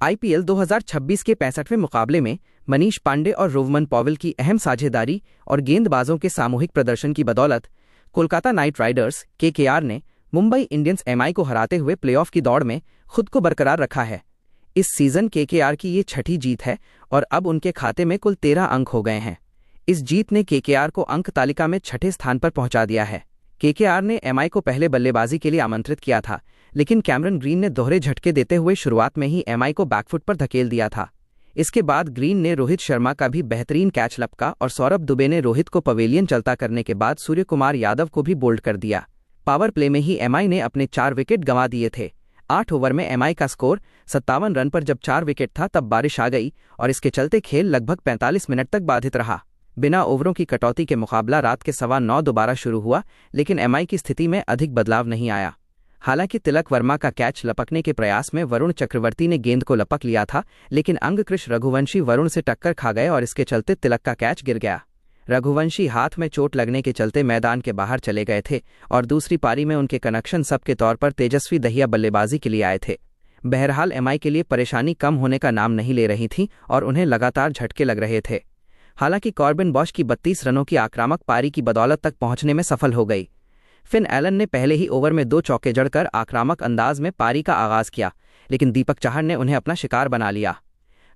IPL 2026 के 65वें मुकाबले में मनीष पांडे और रोवमन पॉवेल की अहम साझेदारी और गेंदबाजों के सामूहिक प्रदर्शन की बदौलत कोलकाता नाइट राइडर्स केकेआर ने मुंबई इंडियंस एमआई को हराते हुए प्लेऑफ की दौड़ में खुद को बरकरार रखा है। इस सीजन केकेआर की ये छठी जीत है और अब उनके खाते में कुल 13 अंक हो गए हैं। इस जीत ने केकेआर को अंक तालिका में छठे स्थान पर पहुंचा दिया है। केकेआर ने एमआई को पहले बल्लेबाजी के लिए आमंत्रित किया था, लेकिन कैमरन ग्रीन ने दोहरे झटके देते हुए शुरुआत में ही एमआई को बैकफुट पर धकेल दिया था। इसके बाद ग्रीन ने रोहित शर्मा का भी बेहतरीन कैच लपका और सौरभ दुबे ने रोहित को पवेलियन चलता करने के बाद सूर्य कुमार यादव को भी बोल्ड कर दिया। पावर प्ले में ही एमआई ने अपने 4 विकेट गंवा दिए थे। 8 ओवर में एमआई का स्कोर 57 रन पर जब 4 विकेट था तब बारिश आ गई और इसके चलते खेल लगभग 45 मिनट तक बाधित रहा। बिना ओवरों की कटौती के मुकाबला रात के 9:15 दोबारा शुरू हुआ, लेकिन एमआई की स्थिति में अधिक बदलाव नहीं आया। हालांकि तिलक वर्मा का कैच लपकने के प्रयास में वरुण चक्रवर्ती ने गेंद को लपक लिया था, लेकिन अंगकृष रघुवंशी वरुण से टक्कर खा गए और इसके चलते तिलक का कैच गिर गया। रघुवंशी हाथ में चोट लगने के चलते मैदान के बाहर चले गए थे और दूसरी पारी में उनके कनेक्शन सब के तौर पर तेजस्वी दहिया बल्लेबाजी के लिए आए थे। बहरहाल एमआई के लिए परेशानी कम होने का नाम नहीं ले रही थी और उन्हें लगातार झटके लग रहे थे। हालांकि कॉर्बिन बॉश की 32 रनों की आक्रामक पारी की बदौलत तक पहुंचने में सफल हो गई। फिन एलन ने पहले ही ओवर में 2 चौके जड़कर आक्रामक अंदाज में पारी का आगाज किया, लेकिन दीपक चाहर ने उन्हें अपना शिकार बना लिया।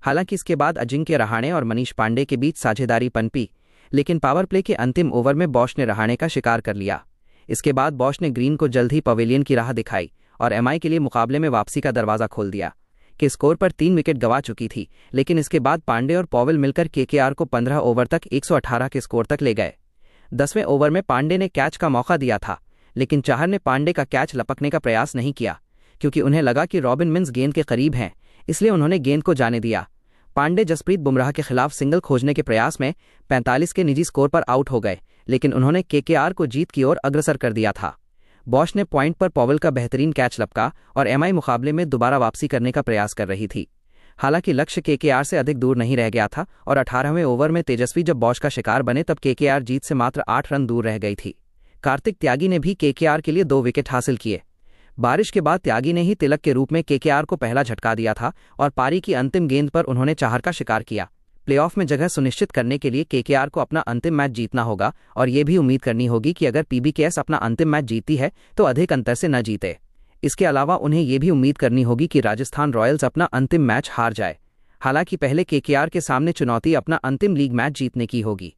हालांकि इसके बाद अजिंक्य रहाणे और मनीष पांडे के बीच साझेदारी पनपी, लेकिन पावर प्ले के अंतिम ओवर में बॉश ने रहाणे का शिकार कर लिया। इसके बाद बॉश ने ग्रीन को जल्द ही पवेलियन की राह दिखाई और एमआई के लिए मुकाबले में वापसी का दरवाजा खोल दिया। के स्कोर पर 3 विकेट गंवा चुकी थी, लेकिन इसके बाद पांडे और पॉवेल मिलकर केकेआर को 15 ओवर तक 118 के स्कोर तक ले गए। 10वें ओवर में पांडे ने कैच का मौका दिया था, लेकिन चाहर ने पांडे का कैच लपकने का प्रयास नहीं किया क्योंकि उन्हें लगा कि रॉबिन मिन्स गेंद के करीब हैं, इसलिए उन्होंने गेंद को जाने दिया। पांडे जसप्रीत बुमराह के खिलाफ सिंगल खोजने के प्रयास में 45 के निजी स्कोर पर आउट हो गए, लेकिन उन्होंने केकेआर को जीत की ओर अग्रसर कर दिया था। बॉश ने पॉइंट पर पॉवेल का बेहतरीन कैच लपका और एमआई मुकाबले में दोबारा वापसी करने का प्रयास कर रही थी। हालांकि लक्ष्य केकेआर से अधिक दूर नहीं रह गया था और 18वें ओवर में तेजस्वी जब बॉश का शिकार बने तब केकेआर जीत से मात्र 8 रन दूर रह गई थी। कार्तिक त्यागी ने भी केकेआर के लिए 2 विकेट हासिल किए। बारिश के बाद त्यागी ने ही तिलक के रूप में केकेआर को पहला झटका दिया था और पारी की अंतिम गेंद पर उन्होंने चाहर का शिकार किया। प्लेऑफ में जगह सुनिश्चित करने के लिए केकेआर को अपना अंतिम मैच जीतना होगा और ये भी उम्मीद करनी होगी कि अगर पीबीकेएस अपना अंतिम मैच जीतती है तो अधिक अंतर से न जीते। इसके अलावा उन्हें ये भी उम्मीद करनी होगी कि राजस्थान रॉयल्स अपना अंतिम मैच हार जाए। हालांकि पहले केकेआर के सामने चुनौती अपना अंतिम लीग मैच जीतने की होगी।